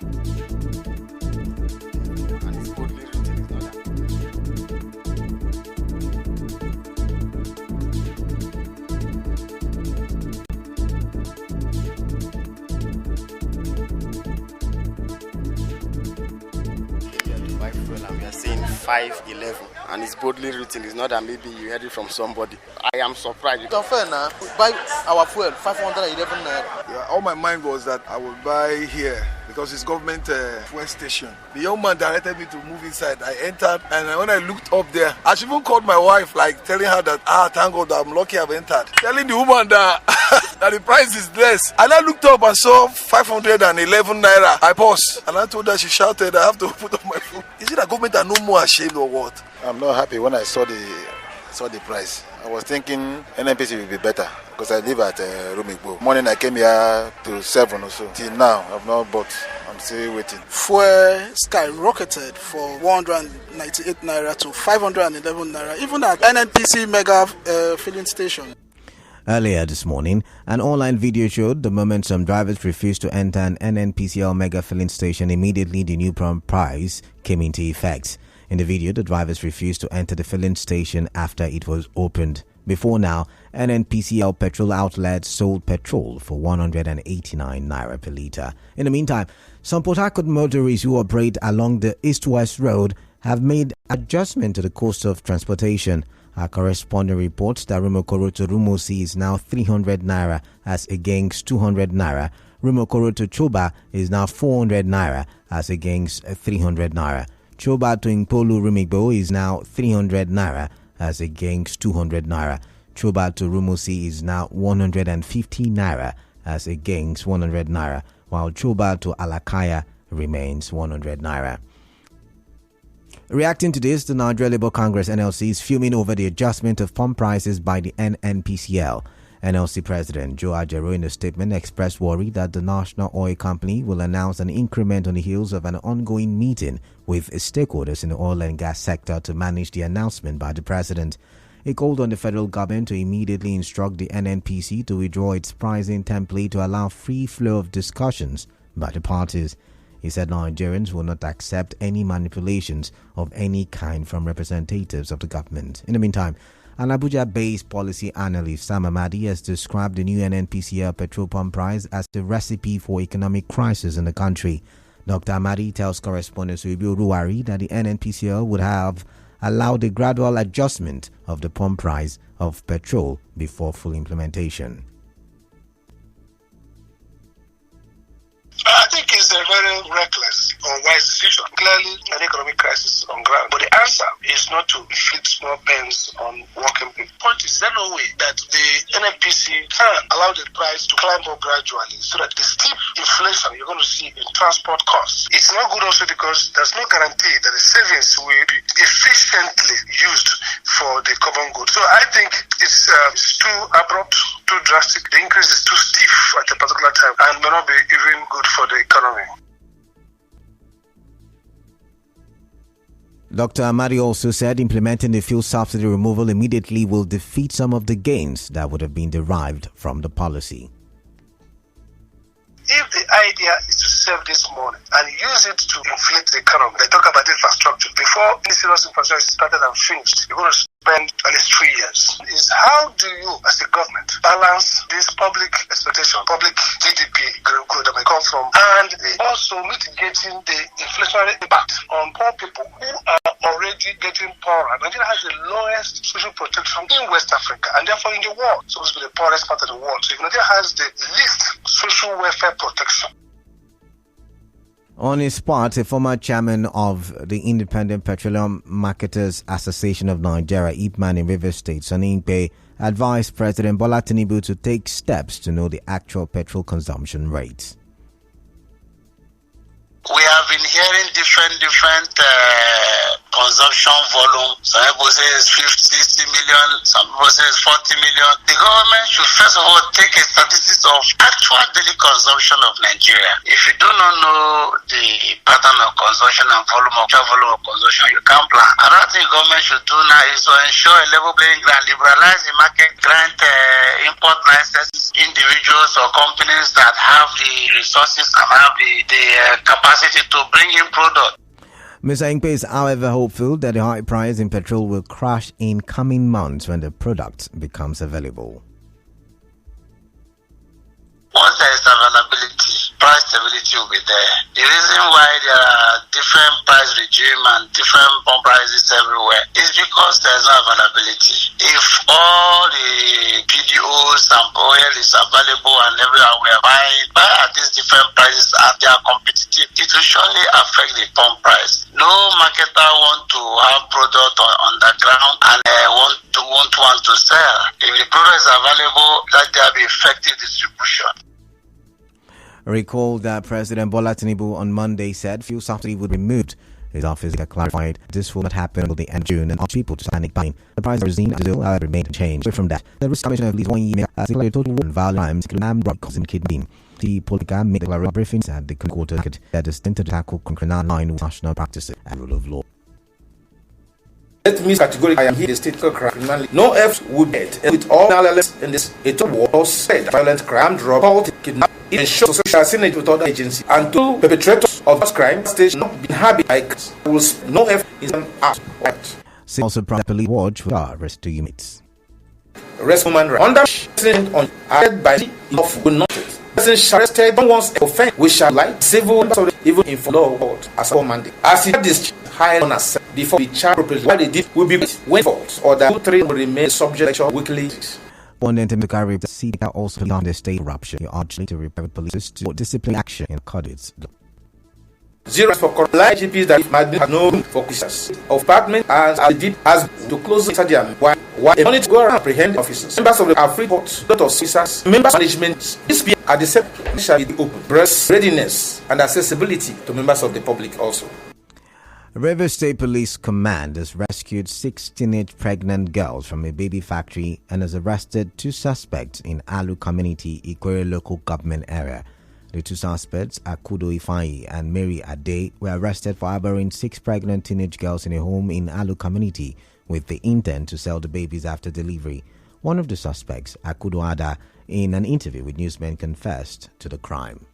And it's boldly written, it's not that. To buy fuel and we are saying 511 and it's boldly written, it's not that maybe you heard it from somebody. I am surprised. It's unfair now. Buy our fuel 511 naira. Yeah, all my mind was that I would buy here because it's government fuel station. The young man directed me to move inside. I entered and when I looked up there, I should even called my wife, like telling her that, thank God I'm lucky I've entered. Telling the woman that, that the price is less. And I looked up and saw 511 naira. I paused and I told her, she shouted, I have to put up my phone. Is it that government are no more ashamed or what? I'm not happy when I saw the price. I was thinking NNPC will be better because I live at Rumigbo. Morning I came here to 7 or so. Till now I've not bought. I'm still waiting. Fuel skyrocketed for 198 naira to 511 naira, even at NNPC mega filling station. Earlier this morning, an online video showed the moment some drivers refused to enter an NNPCL mega filling station, immediately the new pump price came into effect. In the video, the drivers refused to enter the filling station after it was opened. Before now, NNPCL petrol outlets sold petrol for 189 naira per litre. In the meantime, some Port Harcourt motorists who operate along the East-West Road have made adjustment to the cost of transportation. Our correspondent reports that Rumokoro to Rumosi is now 300 naira as against 200 naira. Rumokoro to Choba is now 400 naira as against 300 naira. Choba to Impolu Rumigbo is now 300 naira as against 200 naira. Choba to Rumosi is now 150 naira as against 100 naira, while Choba to Alakaya remains 100 naira. Reacting to this, the Nigeria Labour Congress NLC is fuming over the adjustment of pump prices by the NNPCL. NLC President Joe Ajero in a statement expressed worry that the National Oil Company will announce an increment on the heels of an ongoing meeting with stakeholders in the oil and gas sector to manage the announcement by the president. He called on the federal government to immediately instruct the NNPC to withdraw its pricing template to allow free flow of discussions by the parties. He said Nigerians will not accept any manipulations of any kind from representatives of the government. In the meantime, an Abuja-based policy analyst, Sam Amadi, has described the new NNPCL petrol pump price as the recipe for economic crisis in the country. Dr. Amadi tells correspondent Suibu Ruwari that the NNPCL would have allowed a gradual adjustment of the pump price of petrol before full implementation. I think it's a very reckless, unwise decision. Clearly, an economic crisis is on ground. But the answer is not to inflict more pains on working people. Point is, there's no way that the NNPC can allow the price to climb up gradually so that the steep inflation you're going to see in transport costs. It's not good also because there's no guarantee that the savings will be efficiently used for the common good. So I think it's too abrupt, too drastic. The increase is too stiff at a particular time and may not be even good for the economy. Dr. Amadi also said implementing the fuel subsidy removal immediately will defeat some of the gains that would have been derived from the policy. If the idea is to save this money and use it to inflate the economy, they talk about infrastructure. Before any serious infrastructure is started and finished, you're going to spend at least 3 years. Is how do you, as a government, balance this public expectation, public GDP growth that may come from, and also mitigating the inflationary impact on poor people who are already getting poorer? Nigeria has the lowest social protection in West Africa and therefore in the world. So it's the poorest part of the world. So Nigeria has the least social welfare protection. On his part, a former chairman of the Independent Petroleum Marketers Association of Nigeria, IPMAN in Rivers State, Sonny Ikpe, advised President Bola Tinubu to take steps to know the actual petrol consumption rates. We have been hearing different consumption volume. Some people say it's 50, 60 million, some people say it's 40 million. The government should first of all take a statistics of actual daily consumption of Nigeria. If you do not know the pattern of consumption and volume of consumption, you can't plan. Another thing government should do now is to ensure a level playing ground, liberalize the market, grant import licenses, individuals or companies that have the resources and have the capacity to bring in product. Mr. Ingpe is, however, hopeful that the high price in petrol will crash in coming months when the product becomes available. Once there is availability, price stability will be there. The reason why there are different price regime and different pump prices everywhere is because there is no availability. If all the PDOs and oil is available and everywhere we are buying at these different prices and they are competitive, it will surely affect the pump price. No marketer want to have product on the ground and want to sell. If the product is available, let there be effective distribution. Recall that President Bulletin on Monday said fuel subsidy would be removed. His office clarified this will not happen until the end of June and urged people to panic buying. The price of kerosene and diesel have remained unchanged. Away from that, the risk commission of at least 1 year has declared a total of violent crimes, including armed robbery, causing kidnapping. The Politica made declarative briefings at the quarter that is intended to tackle criminal line with national practices and rule of law. Let me categorically I am here the state criminal. No F would bet with all analysts in this it was said violent crime, robbery, kidnapping, ensure social synergy with other agencies and to perpetrators of this crime stage not be habit like will no F is an act. Also proud police watch for arrest 2 units. Arrest woman under on added by of will not person arrested once offense we shall like civil even in law as all mandate. As he had this high on us before the child proposal what they did will be when fault or that 2-3 will remain subject to weekly. One to carry the CDA also on the state corruption. He urged to private police to discipline action in Codits. Zero for corporate GPs that might have no focusers of department as did as to close the stadium. Why a money to go around apprehend officers. Members of the free port, lot of officers, members management, this be at the same shall be open. Breast readiness and accessibility to members of the public also. River State Police Command has rescued 6 teenage pregnant girls from a baby factory and has arrested 2 suspects in Alu community, Ikwere local government area. The 2 suspects, Akudo Ifeanyi and Mary Ade, were arrested for harboring 6 pregnant teenage girls in a home in Alu community with the intent to sell the babies after delivery. One of the suspects, Akudo Ada, in an interview with newsmen confessed to the crime.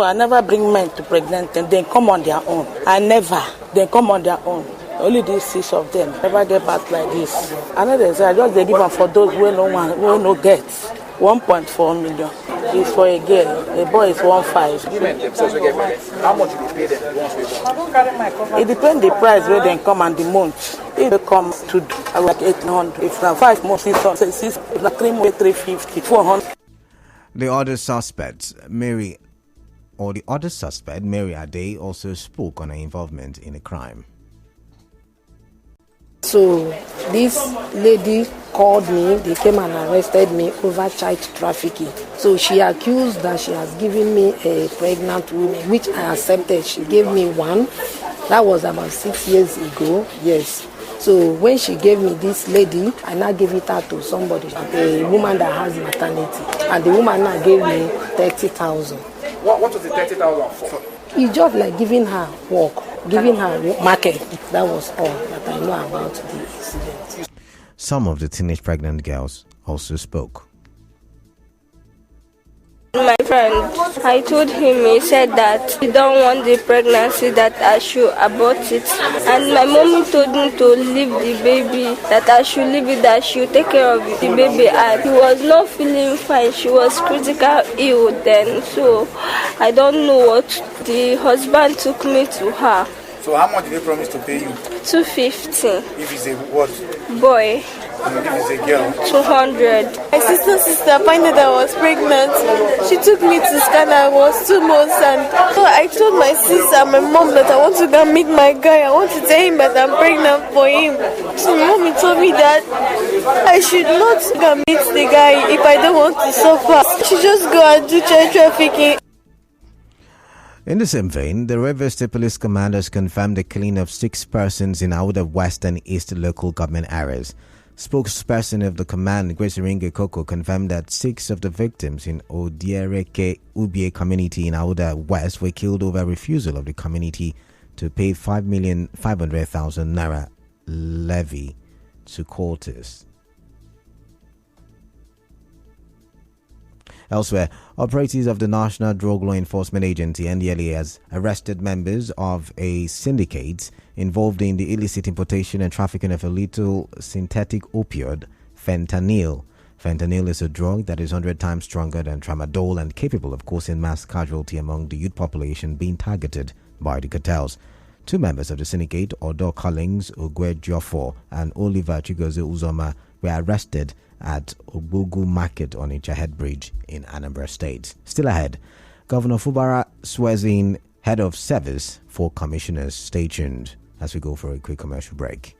I never bring men to pregnant them. They come on their own. They come on their own. Only these 6 of them never get back like this. I know they say I just they give them for those who no get 1.4 million. It's for a girl. A boy is 1.5. Women themselves will get married. How much will you pay them? It depends the price where they come and the month. If they come to like 800, if not 5 more 600, 6, if not 3 more 350, 400. The other suspect, Mary Ade, also spoke on her involvement in the crime. So this lady called me, they came and arrested me over child trafficking. So she accused that she has given me a pregnant woman, which I accepted. She gave me one. That was about 6 years ago, yes. So when she gave me this lady, I now gave it out to somebody, a woman that has maternity. And the woman now gave me 30,000. What was the 30,000 for? It's just like giving her work, giving her market. That was all that I know about the incident. Some of the teenage pregnant girls also spoke. My friend, I told him, he said that he don't want the pregnancy, that I should abort it. And my mommy told him to leave the baby, that I should leave it, that she should take care of the baby. And he was not feeling fine. She was critical ill then. So I don't know what. The husband took me to her. So how much did they promise to pay you? 250. If it's a what? Boy. And if it's a girl? 200. My sister find out I was pregnant. She took me to scan. I was 2 months, and so I told my sister and my mom that I want to go meet my guy. I want to tell him that I'm pregnant for him. So my mommy told me that I should not go meet the guy if I don't want to suffer. I should just go and do child trafficking. In the same vein, the Rivers State Police Command has confirmed the killing of 6 persons in Auda West and East local government areas. Spokesperson of the command, Grace Ringe Koko, confirmed that 6 of the victims in Odiereke Ubie community in Auda West were killed over refusal of the community to pay 5,500,000 naira levy to quarters. Elsewhere, operatives of the National Drug Law Enforcement Agency (NDLEA) has arrested members of a syndicate involved in the illicit importation and trafficking of a lethal synthetic opioid, fentanyl. Fentanyl is a drug that is 100 times stronger than tramadol and capable of causing mass casualty among the youth population being targeted by the cartels. 2 members of the syndicate, Odo Collins Ogwe Joffo and Oliver Chigoze Uzoma, were arrested at Ogbogu Market on Ichahead Bridge in Anambra State. Still ahead, Governor Fubara swears in head of service for commissioners. Stay tuned as we go for a quick commercial break.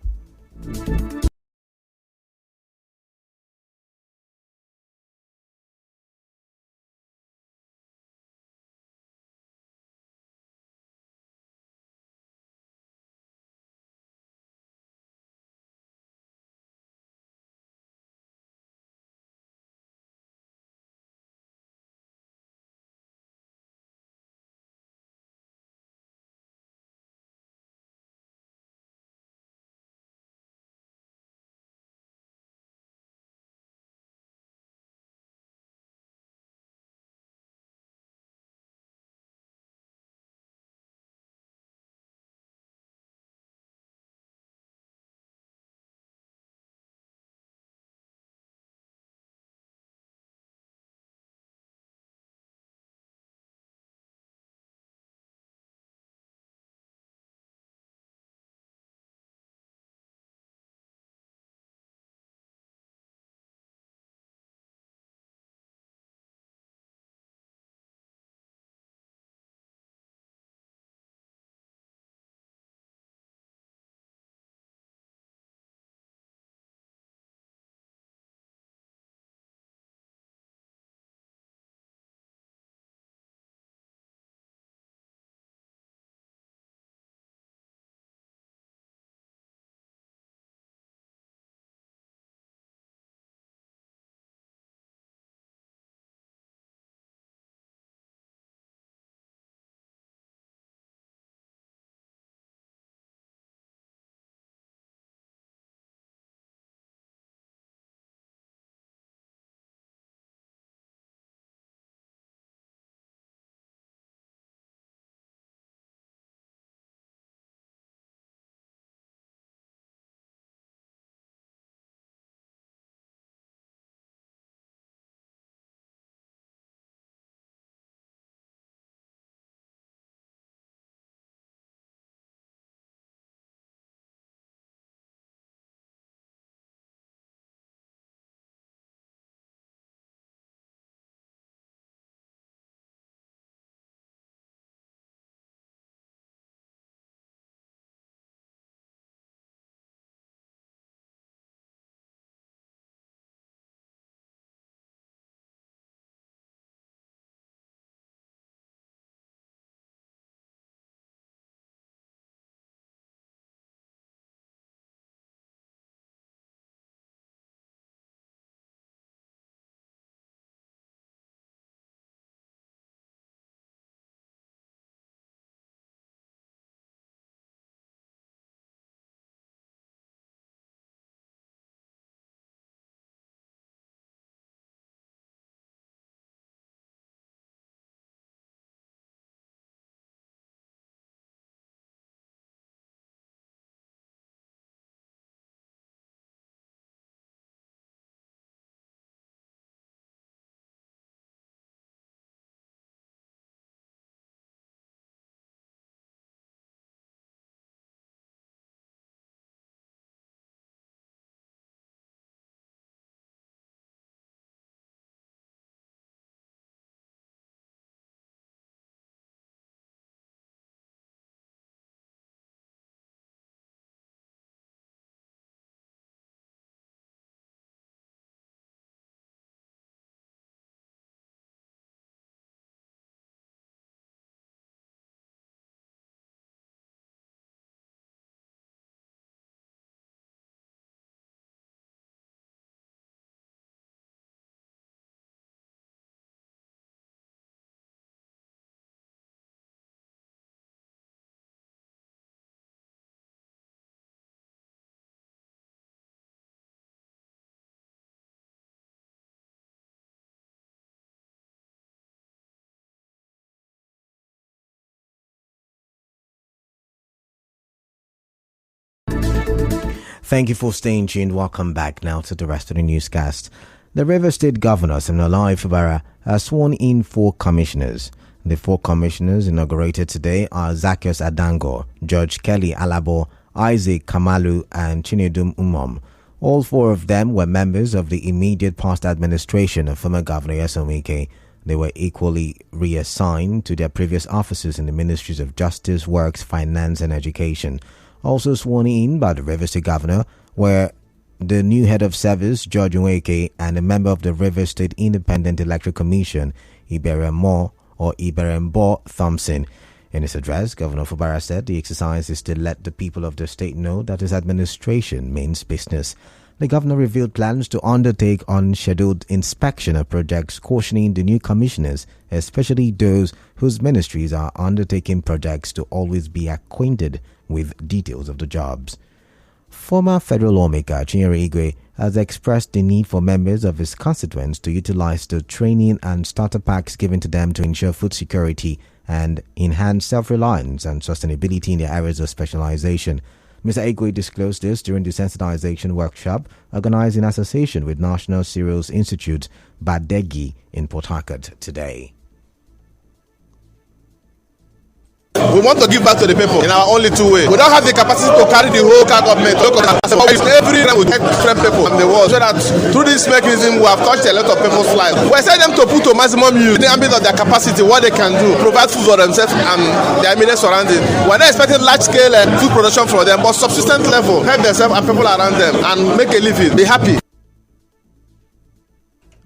Thank you for staying tuned. Welcome back now to the rest of the newscast. The Rivers State Governor, Siminalayi Fubara, has sworn in 4 commissioners. The 4 commissioners inaugurated today are Zacchaeus Adango, George Kelly Alabo, Isaac Kamalu, and Chinedum Umom. All 4 of them were members of the immediate past administration of former Governor Yesomike. They were equally reassigned to their previous offices in the Ministries of Justice, Works, Finance, and Education. Also sworn in by the Rivers State Governor were the new head of service, George Nweke, and a member of the Rivers State Independent Electoral Commission, Iberembo Thompson. In his address, Governor Fubara said the exercise is to let the people of the state know that his administration means business. The governor revealed plans to undertake unscheduled inspection of projects, cautioning the new commissioners, especially those whose ministries are undertaking projects, to always be acquainted with details of the jobs. Former federal lawmaker Chinyere Igwe has expressed the need for members of his constituents to utilize the training and starter packs given to them to ensure food security and enhance self-reliance and sustainability in their areas of specialization. Mr. Igwe disclosed this during the sensitization workshop organized in association with National Cereals Institute, Badegi, in Port Harcourt today. We want to give back to the people in our only 2 ways. We don't have the capacity to carry the whole government. Every day we take different people from the world, so that through this mechanism we have touched a lot of people's lives. We send them to put to maximum use in the ambit of their capacity, what they can do, provide food for themselves and their immediate surroundings. We're not expecting large scale food production from them, but subsistent level, help themselves and people around them and make a living, be happy.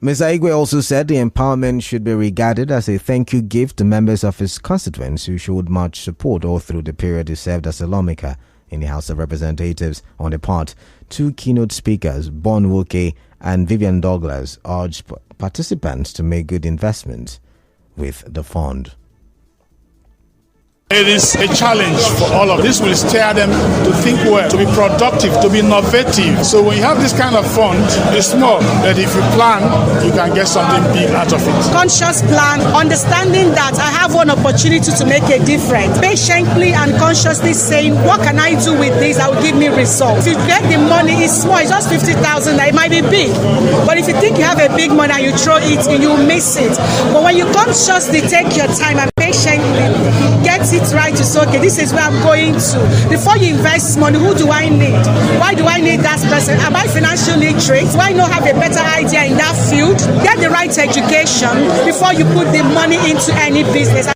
Mr. Igwe also said the empowerment should be regarded as a thank you gift to members of his constituents who showed much support all through the period he served as a lawmaker in the House of Representatives. On the part, 2 keynote speakers, Bon Woke and Vivian Douglas, urged participants to make good investments with the fund. It is a challenge for all of this. Will steer them to think well, to be productive, to be innovative. So when you have this kind of fund, it's small, that if you plan, you can get something big out of it. Conscious plan, understanding that I have one opportunity to make a difference. Patiently and consciously saying, what can I do with this that will give me results? If you get the money, it's small, it's just 50,000, it might be big. But if you think you have a big money and you throw it, you miss it. But when you consciously take your time and patiently get it right, to say, okay, this is where I'm going to. Before you invest money, who do I need? Why do I need that person? Am I financially literate? Do I not have a better idea in that field? Get the right education before you put the money into any business.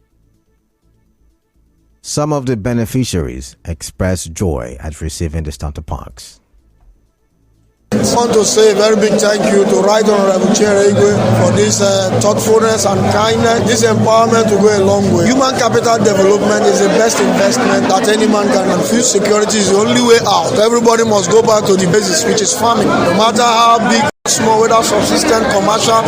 Some of the beneficiaries expressed joy at receiving the starter packs. I want to say a very big thank you to Right Honorable Chinyere Igwe for this thoughtfulness and kindness. This empowerment will go a long way. Human capital development is the best investment that any man can, and food security is the only way out. Everybody must go back to the basis, which is farming. No matter how big, small, whether subsistent, commercial.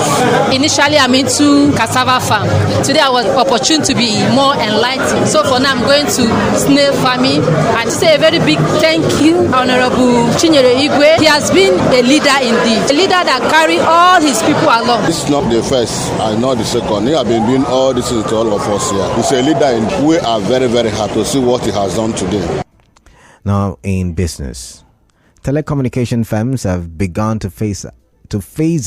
Initially, I'm into cassava farm. Today, I was opportune to be more enlightened. So for now, I'm going to snail farming. And to say a very big thank you, Honorable Chinyere Igwe. He has been a leader indeed, a leader that carries all his people along. This is not the first and not the second. He has been doing all this to all of us here. He's a leader, and we are very, very happy to see what he has done today. Now, in business, telecommunication firms have begun to phase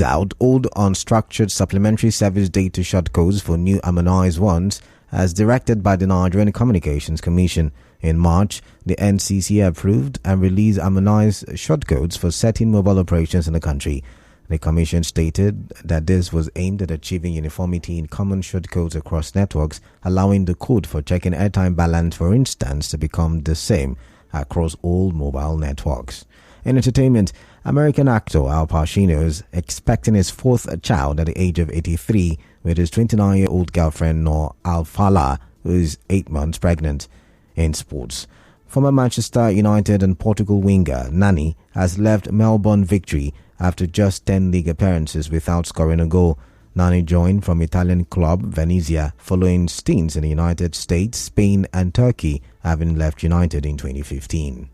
out old unstructured supplementary service data shortcodes for new harmonized ones, as directed by the Nigerian Communications Commission. In March, the NCC approved and released harmonized shortcodes for certain mobile operations in the country. The Commission stated that this was aimed at achieving uniformity in common shortcodes across networks, allowing the code for checking airtime balance, for instance, to become the same across all mobile networks. In entertainment, American actor Al Pacino is expecting his 4th child at the age of 83 with his 29-year-old girlfriend Noor Al-Fala, who is 8 months pregnant. In sports, former Manchester United and Portugal winger Nani has left Melbourne Victory after just 10 league appearances without scoring a goal. Nani joined from Italian club Venezia following stints in the United States, Spain and Turkey, having left United in 2015.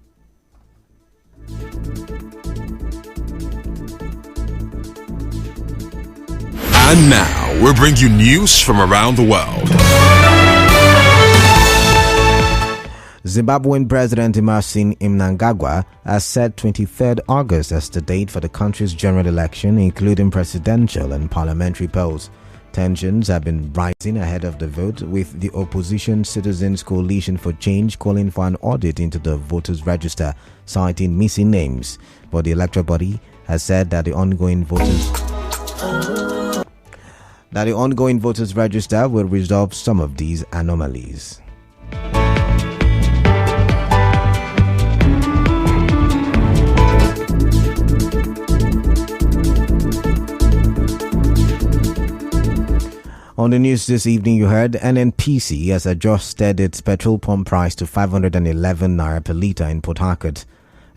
And now, we bring you news from around the world. Zimbabwean President Emmerson Mnangagwa has set 23rd August as the date for the country's general election, including presidential and parliamentary polls. Tensions have been rising ahead of the vote, with the opposition Citizens Coalition for Change calling for an audit into the voters' register, citing missing names. But the electoral body has said that the ongoing voters' register will resolve some of these anomalies. On the news this evening, you heard NNPC has adjusted its petrol pump price to 511 naira per litre in Port Harcourt.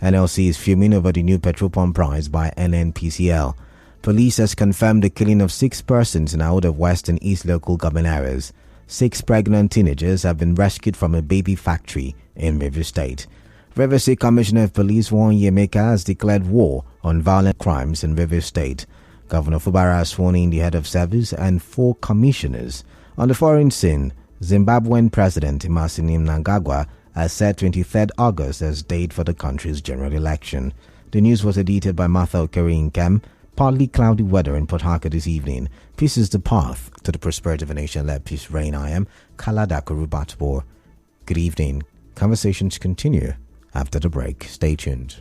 NLC is fuming over the new petrol pump price by NNPCL. Police has confirmed the killing of 6 persons in out of West and East local government areas. 6 pregnant teenagers have been rescued from a baby factory in Rivers State. Rivers State Commissioner of Police Warren Yemeka has declared war on violent crimes in Rivers State. Governor Fubara has sworn in the head of service and 4 commissioners. On the foreign scene, Zimbabwean President Emmerson Mnangagwa has set 23rd August as date for the country's general election. The news was edited by Martha Okeri-Nkem. Partly cloudy weather in Port Harcourt this evening. Peace is the path to the prosperity of a nation. Let peace reign. I am Kalada Kurubatbor. Good evening. Conversations continue after the break. Stay tuned.